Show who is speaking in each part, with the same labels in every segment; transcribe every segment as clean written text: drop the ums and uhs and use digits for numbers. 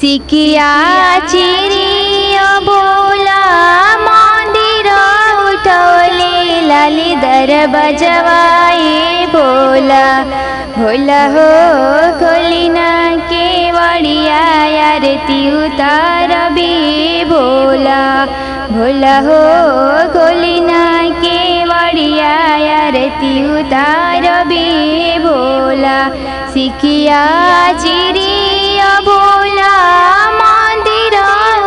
Speaker 1: सिकिया चिरिया बोला मंदिर उठौले लाली दर बजवाए बोला भोला हो खोलिना के बड़िया आरती उतार भी भोला भोला हो खोलिना के बड़िया आरती उतार भी भोला सिकिया चिरिया बोला मंदिर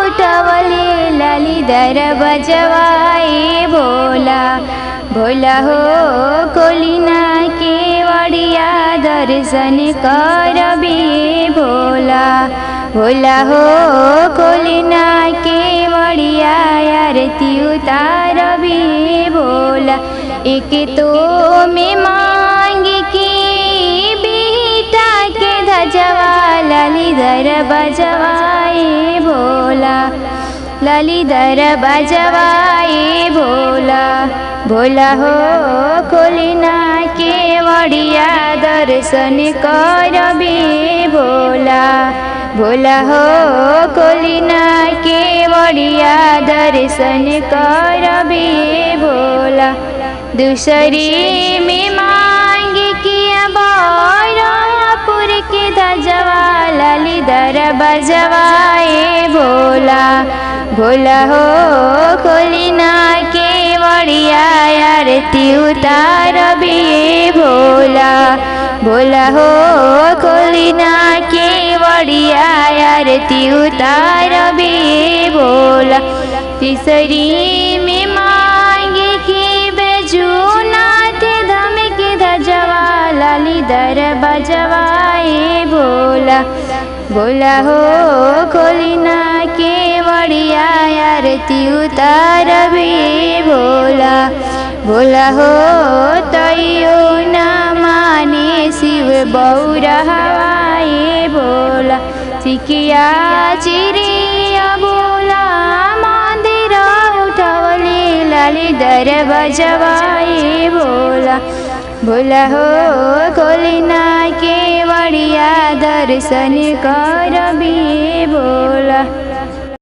Speaker 1: उठवले लाली दर बजवाए भोला भोला हो खोलिना के बड़िया दर्शन कर भी भोला भोला हो खोलिना के बड़िया आरती उतार भी भोला एक तो में मांग की बेटा के धजवा लाली दर बजवाए भोला लाली दर बजवाए भोला भोला हो खोलिना के बड़िया दर्शन कर भी भोला भोला हो खोलिना के बड़िया दर्शन कर भी भोला दूसरी में मांग किया बारापुर के धजवा लाली दर बजवाए भोला भोला हो खोलिना के बड़िया आरती उतार भी भोला भोला हो खोलिना के बड़िया आरती उतार भी भोला तीसरी में मांग की बेजूनाथ धम के धजवा लाली दर बजवाए भोला भोला हो खोलिना के बड़िया आरती उतार भी भोला भोला हो तैयो न माने शिव बौरा हवाए भोला सिकिया चिरिया बोला मंदिर उठवले लाली दर बजवाए भोला भोला हो खोलिना के बड़िया दर्शन कर भी भोला।